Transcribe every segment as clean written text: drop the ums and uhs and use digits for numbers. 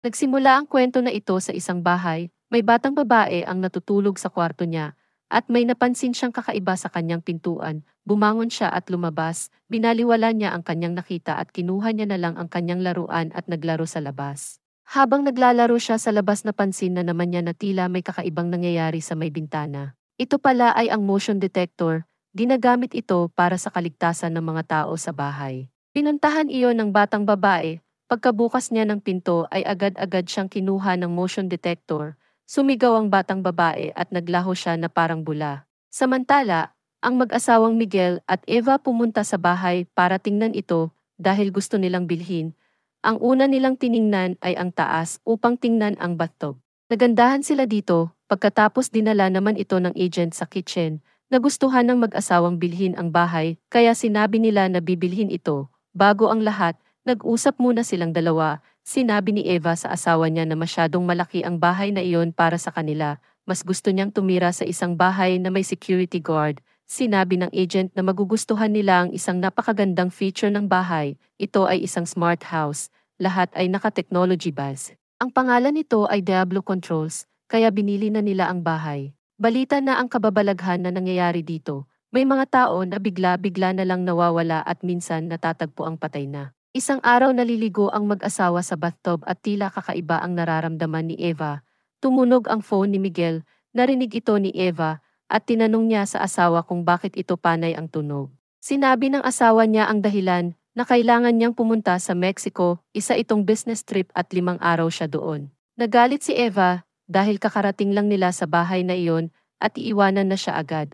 Nagsimula ang kwento na ito sa isang bahay, may batang babae ang natutulog sa kwarto niya, at may napansin siyang kakaiba sa kanyang pintuan. Bumangon siya at lumabas, binaliwala niya ang kanyang nakita at kinuha niya na lang ang kanyang laruan at naglaro sa labas. Habang naglalaro siya sa labas napansin na naman niya na tila may kakaibang nangyayari sa may bintana. Ito pala ay ang motion detector, ginagamit ito para sa kaligtasan ng mga tao sa bahay. Pinuntahan iyon ng batang babae. Pagkabukas niya ng pinto ay agad-agad siyang kinuha ng motion detector, sumigaw ang batang babae at naglaho siya na parang bula. Samantala, ang mag-asawang Miguel at Eva pumunta sa bahay para tingnan ito dahil gusto nilang bilhin. Ang una nilang tiningnan ay ang taas upang tingnan ang bathtub. Nagandahan sila dito, pagkatapos dinala naman ito ng agent sa kitchen. Nagustuhan ng mag-asawang bilhin ang bahay kaya sinabi nila na bibilhin ito. Bago ang lahat, nag-usap muna silang dalawa. Sinabi ni Eva sa asawa niya na masyadong malaki ang bahay na iyon para sa kanila. Mas gusto niyang tumira sa isang bahay na may security guard. Sinabi ng agent na magugustuhan nila ang isang napakagandang feature ng bahay. Ito ay isang smart house. Lahat ay naka-technology base. Ang pangalan nito ay Diablo Controls, kaya binili na nila ang bahay. Balita na ang kababalaghan na nangyayari dito. May mga tao na bigla-bigla na lang nawawala at minsan natatagpo ang patay na. Isang araw naliligo ang mag-asawa sa bathtub at tila kakaiba ang nararamdaman ni Eva. Tumunog ang phone ni Miguel, narinig ito ni Eva, at tinanong niya sa asawa kung bakit ito panay ang tunog. Sinabi ng asawa niya ang dahilan na kailangan niyang pumunta sa Mexico, isa itong business trip at 5 araw siya doon. Nagalit si Eva dahil kakarating lang nila sa bahay na iyon at iiwanan na siya agad.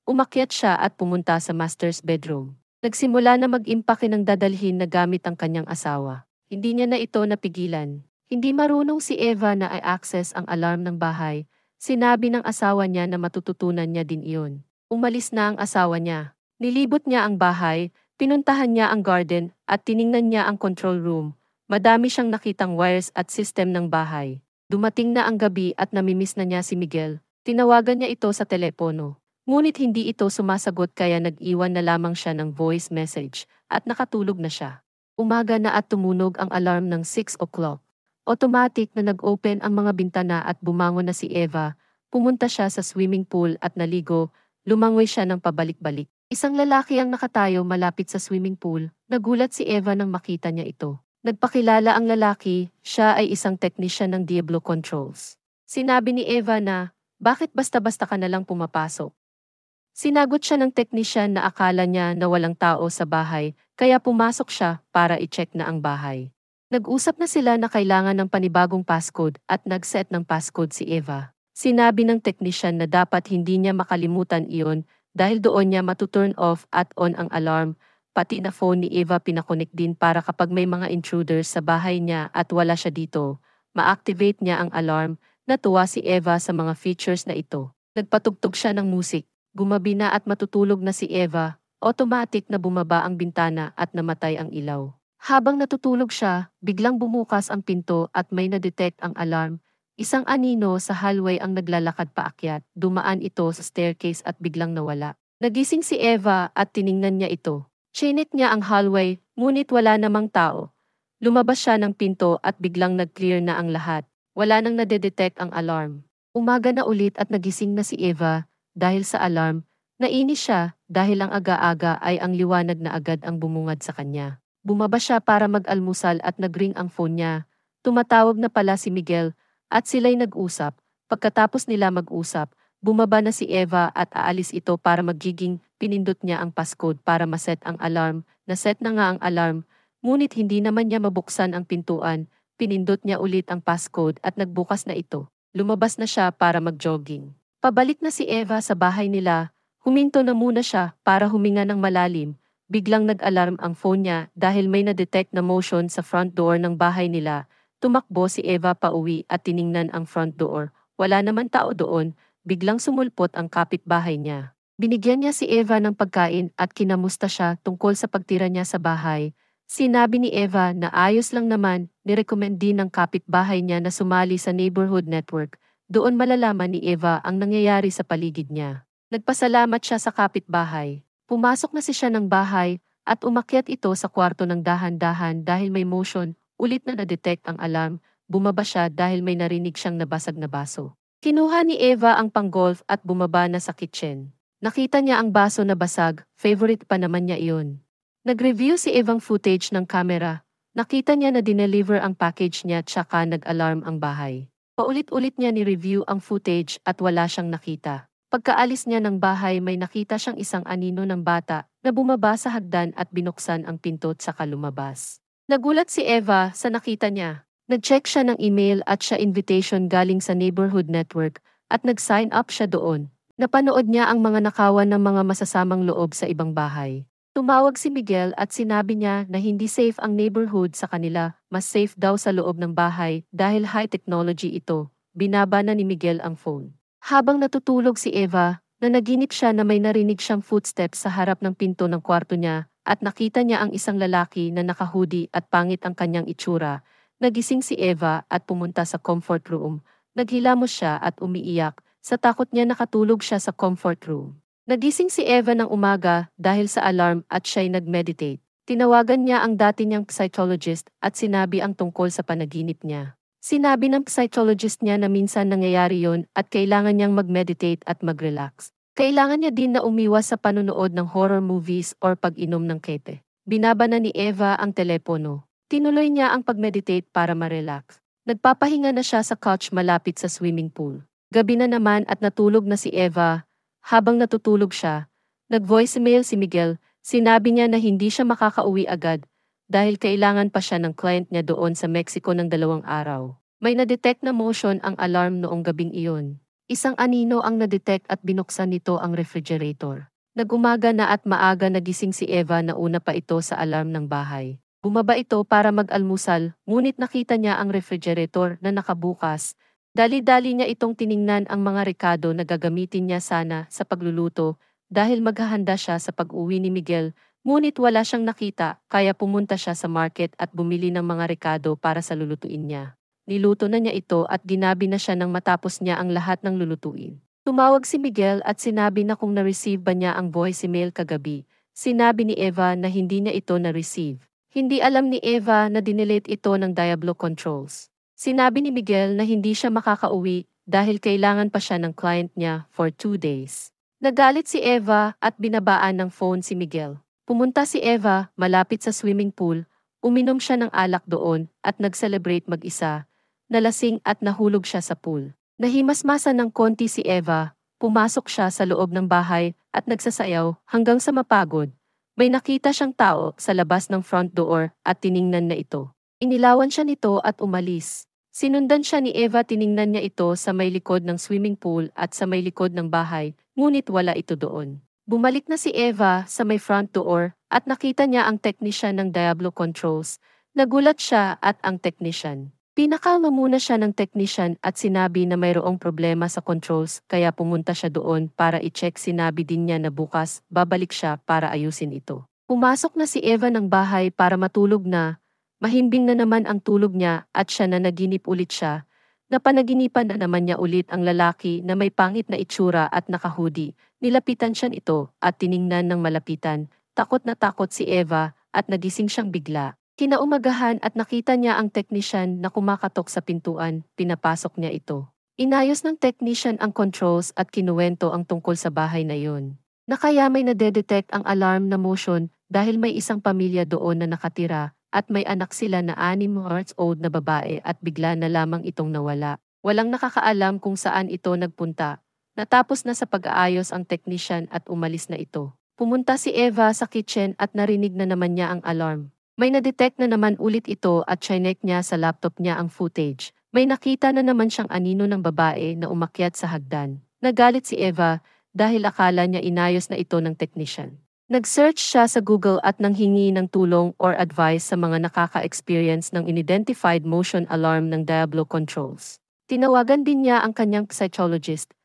Umakyat siya at pumunta sa master's bedroom. Nagsimula na mag-impake ng dadalhin na gamit ang kanyang asawa. Hindi niya na ito napigilan. Hindi marunong si Eva na i-access ang alarm ng bahay. Sinabi ng asawa niya na matututunan niya din iyon. Umalis na ang asawa niya. Nilibot niya ang bahay, pinuntahan niya ang garden at tiningnan niya ang control room. Madami siyang nakitang wires at system ng bahay. Dumating na ang gabi at namimiss na niya si Miguel. Tinawagan niya ito sa telepono. Ngunit hindi ito sumasagot kaya nag-iwan na lamang siya ng voice message at nakatulog na siya. Umaga na at tumunog ang alarm ng 6 o'clock. Automatic na nag-open ang mga bintana at bumangon na si Eva. Pumunta siya sa swimming pool at naligo, lumangoy siya ng pabalik-balik. Isang lalaki ang nakatayo malapit sa swimming pool. Nagulat si Eva nang makita niya ito. Nagpakilala ang lalaki, siya ay isang technician ng Diablo Controls. Sinabi ni Eva na, bakit basta-basta ka na lang pumapasok? Sinagot siya ng technician na akala niya na walang tao sa bahay, kaya pumasok siya para i-check na ang bahay. Nag-usap na sila na kailangan ng panibagong passcode at nag-set ng passcode si Eva. Sinabi ng technician na dapat hindi niya makalimutan iyon dahil doon niya matuturn off at on ang alarm, pati na phone ni Eva pinakonek din para kapag may mga intruders sa bahay niya at wala siya dito, ma-activate niya ang alarm. Natuwa si Eva sa mga features na ito. Nagpatugtog siya ng musik. Gumabi na at matutulog na si Eva, automatic na bumaba ang bintana at namatay ang ilaw. Habang natutulog siya, biglang bumukas ang pinto at may na-detect ang alarm. Isang anino sa hallway ang naglalakad paakyat, dumaan ito sa staircase at biglang nawala. Nagising si Eva at tiningnan niya ito. Chinek niya ang hallway, ngunit wala namang tao. Lumabas siya ng pinto at biglang nag-clear na ang lahat. Wala nang nadedetect ang alarm. Umaga na ulit at nagising na si Eva. Dahil sa alarm, nainis siya dahil ang aga-aga ay ang liwanag na agad ang bumungad sa kanya. Bumaba siya para mag-almusal at nag-ring ang phone niya. Tumatawag na pala si Miguel at sila'y nag-usap. Pagkatapos nila mag-usap, bumaba na si Eva at aalis ito para magiging pinindot niya ang passcode para maset ang alarm. Naset na nga ang alarm, ngunit hindi naman niya mabuksan ang pintuan. Pinindot niya ulit ang passcode at nagbukas na ito. Lumabas na siya para mag-jogging. Pabalik na si Eva sa bahay nila, huminto na muna siya para huminga ng malalim. Biglang nag-alarm ang phone niya dahil may na-detect na motion sa front door ng bahay nila. Tumakbo si Eva pauwi at tiningnan ang front door. Wala naman tao doon, biglang sumulpot ang kapitbahay niya. Binigyan niya si Eva ng pagkain at kinamusta siya tungkol sa pagtira niya sa bahay. Sinabi ni Eva na ayos lang naman, nirecommend din ng kapitbahay niya na sumali sa neighborhood network. Doon malalaman ni Eva ang nangyayari sa paligid niya. Nagpasalamat siya sa kapitbahay. Pumasok na siya ng bahay at umakyat ito sa kwarto ng dahan-dahan dahil may motion, ulit na na-detect ang alarm. bumaba siya dahil may narinig siyang nabasag na baso. Kinuha ni Eva ang pang-golf at bumaba na sa kitchen. Nakita niya ang baso na basag, favorite pa naman niya iyon. Nag-review si Evang footage ng camera. Nakita niya na dineliver ang package niya tsaka nag-alarm ang bahay. Paulit-ulit niya ni-review ang footage at wala siyang nakita. Pagkaalis niya ng bahay may nakita siyang isang anino ng bata na bumaba sa hagdan at binuksan ang pinto tsaka lumabas. Nagulat si Eva sa nakita niya. Nag-check siya ng email at siya invitation galing sa neighborhood network at nag-sign up siya doon. Napanood niya ang mga nakawan ng mga masasamang loob sa ibang bahay. Tumawag si Miguel at sinabi niya na hindi safe ang neighborhood sa kanila, mas safe daw sa loob ng bahay dahil high technology ito. Binaba na ni Miguel ang phone. Habang natutulog si Eva, nanaginip siya na may narinig siyang footsteps sa harap ng pinto ng kwarto niya at nakita niya ang isang lalaki na naka-hoodie at pangit ang kanyang itsura. Nagising si Eva at pumunta sa comfort room. Naghilamos siya at umiiyak. Sa takot niya nakatulog siya sa comfort room. Nagising si Eva ng umaga dahil sa alarm at siya'y nag-meditate. Tinawagan niya ang dati niyang psychologist at sinabi ang tungkol sa panaginip niya. Sinabi ng psychologist niya na minsan nangyayari yon at kailangan niyang mag-meditate at mag-relax. Kailangan niya din na umiwas sa panunood ng horror movies or pag-inom ng kete. Binaba na ni Eva ang telepono. Tinuloy niya ang pag-meditate para ma-relax. Nagpapahinga na siya sa couch malapit sa swimming pool. Gabi na naman at natulog na si Eva. Habang natutulog siya, nag-voicemail si Miguel. Sinabi niya na hindi siya makakauwi agad dahil kailangan pa siya ng client niya doon sa Mexico ng 2 araw. May na-detect na motion ang alarm noong gabing iyon. Isang anino ang na-detect at binuksan nito ang refrigerator. Nag-umaga na at maaga nagising si Eva na una pa ito sa alarm ng bahay. Bumaba ito para mag-almusal, ngunit nakita niya ang refrigerator na nakabukas. Dali-dali niya itong tiningnan ang mga rekado na gagamitin niya sana sa pagluluto dahil maghahanda siya sa pag-uwi ni Miguel, ngunit wala siyang nakita kaya pumunta siya sa market at bumili ng mga rekado para sa lulutuin niya. Niluto na niya ito at ginabi na siya nang matapos niya ang lahat ng lulutuin. Tumawag si Miguel at sinabi na kung na-receive ba niya ang voicemail kagabi. Sinabi ni Eva na hindi niya ito na-receive. Hindi alam ni Eva na dinelete ito ng Diablo Controls. Sinabi ni Miguel na hindi siya makakauwi dahil kailangan pa siya ng client niya for 2 days. Nagalit si Eva at binabaan ng phone si Miguel. Pumunta si Eva malapit sa swimming pool, uminom siya ng alak doon at nag-celebrate mag-isa. Nalasing at nahulog siya sa pool. Nahimasmasan ng konti si Eva, pumasok siya sa loob ng bahay at nagsasayaw hanggang sa mapagod. May nakita siyang tao sa labas ng front door at tiningnan na ito. Inilawan siya nito at umalis. Sinundan siya ni Eva, tiningnan niya ito sa may likod ng swimming pool at sa may likod ng bahay, ngunit wala ito doon. Bumalik na si Eva sa may front door at nakita niya ang technician ng Diablo Controls. Nagulat siya at ang technician. Pinakalma muna siya ng technician at sinabi na mayroong problema sa controls kaya pumunta siya doon para i-check. Sinabi din niya na bukas babalik siya para ayusin ito. Pumasok na si Eva ng bahay para matulog na. Mahimbing na naman ang tulog niya at siya na naginip ulit siya. Napanaginipan na naman niya ulit ang lalaki na may pangit na itsura at naka-hoodie. Nilapitan siya nito at tiningnan ng malapitan. Takot na takot si Eva at nagising siyang bigla. Kinaumagahan at nakita niya ang technician na kumakatok sa pintuan, pinapasok niya ito. Inayos ng technician ang controls at kinuwento ang tungkol sa bahay na yun. Na kaya may nadedetect ang alarm na motion dahil may isang pamilya doon na nakatira at may anak sila na 6 months old na babae at bigla na lamang itong nawala. Walang nakakaalam kung saan ito nagpunta. Natapos na sa pag-aayos ang technician at umalis na ito. Pumunta si Eva sa kitchen at narinig na naman niya ang alarm. May na-detect na naman ulit ito at chinek niya sa laptop niya ang footage. May nakita na naman siyang anino ng babae na umakyat sa hagdan. Nagalit si Eva dahil akala niya inayos na ito ng technician. Nag-search siya sa Google at nanghingi ng tulong or advice sa mga nakaka-experience ng unidentified motion alarm ng Diablo Controls. Tinawagan din niya ang kanyang psychologist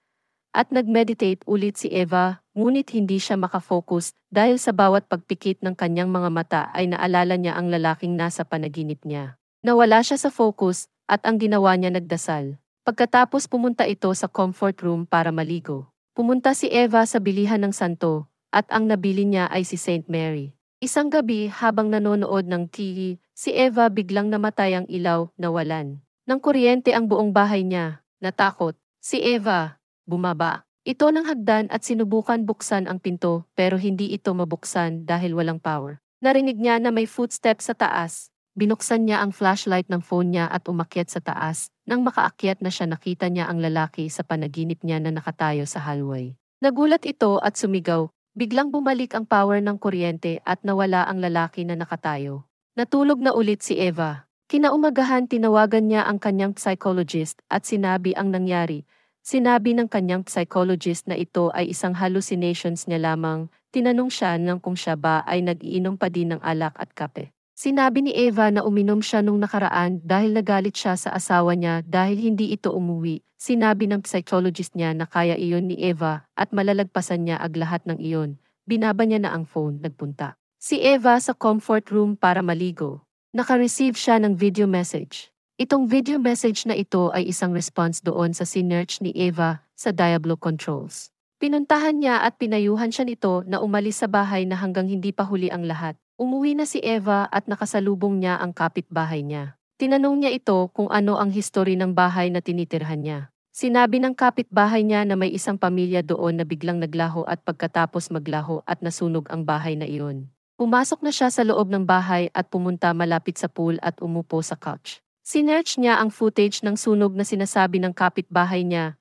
at nag-meditate ulit si Eva, ngunit hindi siya makafocus dahil sa bawat pagpikit ng kanyang mga mata ay naalala niya ang lalaking nasa panaginip niya. Nawala siya sa focus at ang ginawa niya nagdasal. Pagkatapos pumunta ito sa comfort room para maligo. Pumunta si Eva sa bilihan ng santo at ang nabili niya ay si Saint Mary. Isang gabi habang nanonood ng TV, si Eva biglang namatay ang ilaw, nawalan. ng kuryente ang buong bahay niya. Natakot. Si Eva. Bumaba. Ito ng hagdan at sinubukan buksan ang pinto pero hindi ito mabuksan dahil walang power. Narinig niya na may footsteps sa taas. Binuksan niya ang flashlight ng phone niya at umakyat sa taas. Nang makaakyat na siya nakita niya ang lalaki sa panaginip niya na nakatayo sa hallway. Nagulat ito at sumigaw. Biglang bumalik ang power ng kuryente at nawala ang lalaki na nakatayo. Natulog na ulit si Eva. Kinaumagahan tinawagan niya ang kanyang psychologist at sinabi ang nangyari. Sinabi ng kanyang psychologist na ito ay isang hallucinations niya lamang. Tinanong siya ng kung siya ba ay nag-iinom pa din ng alak at kape. Sinabi ni Eva na uminom siya nung nakaraan dahil nagalit siya sa asawa niya dahil hindi ito umuwi. Sinabi ng psychologist niya na kaya iyon ni Eva at malalagpasan niya ang lahat ng iyon. Binaba niya na ang phone, nagpunta. Si Eva sa comfort room para maligo. Naka-receive siya ng video message. Itong video message na ito ay isang response doon sa sinearch ni Eva sa Diablo Controls. Pinuntahan niya at pinayuhan siya nito na umalis sa bahay na hanggang hindi pa huli ang lahat. Umuwi na si Eva at nakasalubong niya ang kapitbahay niya. Tinanong niya ito kung ano ang history ng bahay na tinitirhan niya. Sinabi ng kapitbahay niya na may isang pamilya doon na biglang naglaho at pagkatapos maglaho at nasunog ang bahay na iyon. Pumasok na siya sa loob ng bahay at pumunta malapit sa pool at umupo sa couch. Sinearch niya ang footage ng sunog na sinasabi ng kapitbahay niya.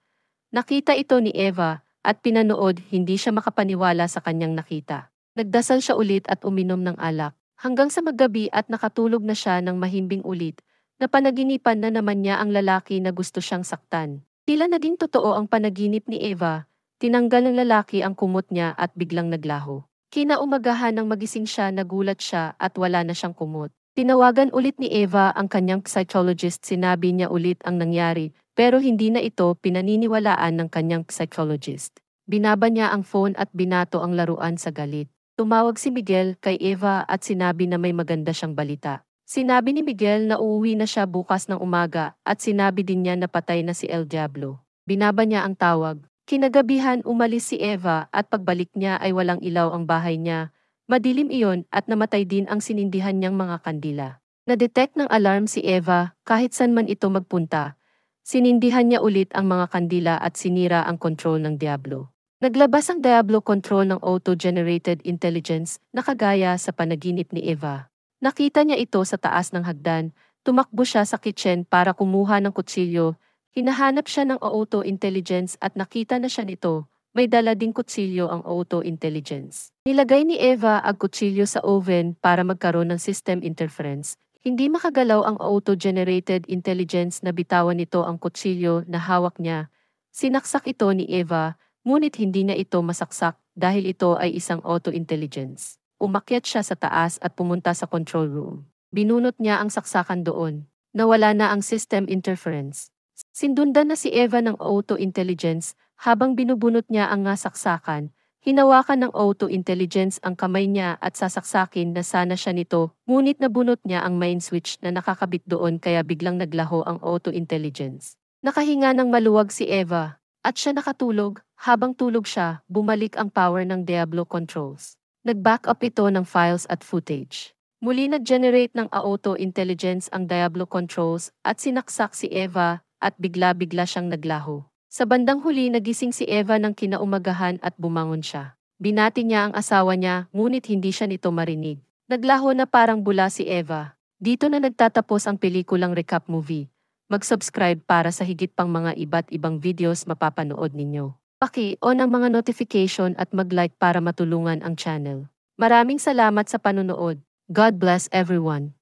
Nakita ito ni Eva at pinanood, hindi siya makapaniwala sa kanyang nakita. Nagdasal siya ulit at uminom ng alak. Hanggang sa maggabi at nakatulog na siya ng mahimbing ulit, napanaginipan na naman niya ang lalaki na gusto siyang saktan. Tila naging totoo ang panaginip ni Eva, tinanggal ng lalaki ang kumot niya at biglang naglaho. Kinaumagahan nang magising siya nagulat siya at wala na siyang kumot. Tinawagan ulit ni Eva ang kanyang psychologist, sinabi niya ulit ang nangyari pero hindi na ito pinaniniwalaan ng kanyang psychologist. Binaba niya ang phone at binato ang laruan sa galit. Tumawag si Miguel kay Eva at sinabi na may maganda siyang balita. Sinabi ni Miguel na uuwi na siya bukas ng umaga at sinabi din niya na patay na si El Diablo. Binaba niya ang tawag. Kinagabihan umalis si Eva at pagbalik niya ay walang ilaw ang bahay niya. Madilim iyon at namatay din ang sinindihan niyang mga kandila. Na-detect ng alarm si Eva kahit saan man ito magpunta. Sinindihan niya ulit ang mga kandila at sinira ang control ng Diablo. Naglabas ang Diablo control ng auto-generated intelligence na kagaya sa panaginip ni Eva. Nakita niya ito sa taas ng hagdan, tumakbo siya sa kitchen para kumuha ng kutsilyo, hinahanap siya ng auto-intelligence at nakita na siya nito, may dala ding kutsilyo ang auto-intelligence. Nilagay ni Eva ang kutsilyo sa oven para magkaroon ng system interference. Hindi makagalaw ang auto-generated intelligence na bitawan nito ang kutsilyo na hawak niya. Sinaksak ito ni Eva, ngunit hindi na ito masaksak dahil ito ay isang auto-intelligence. Umakyat siya sa taas at pumunta sa control room. Binunot niya ang saksakan doon. Nawala na ang system interference. Sindundan na si Eva ng auto-intelligence habang binubunot niya ang nga saksakan. Hinawakan ng auto-intelligence ang kamay niya at sasaksakin na sana siya nito, ngunit nabunot niya ang main switch na nakakabit doon kaya biglang naglaho ang auto-intelligence. Nakahinga ng maluwag si Eva. At siya nakatulog, habang tulog siya, bumalik ang power ng Diablo controls. Nag-backup ito ng files at footage. Muli nag-generate ng auto-intelligence ang Diablo controls at sinaksak si Eva at bigla-bigla siyang naglaho. Sa bandang huli nagising si Eva ng kinaumagahan at bumangon siya. Binati niya ang asawa niya, ngunit hindi siya nito marinig. Naglaho na parang bula si Eva. Dito na nagtatapos ang pelikulang recap movie. Mag-subscribe para sa higit pang mga iba't ibang videos mapapanood ninyo. Paki-on ang mga notification at mag-like para matulungan ang channel. Maraming salamat sa panunood. God bless everyone.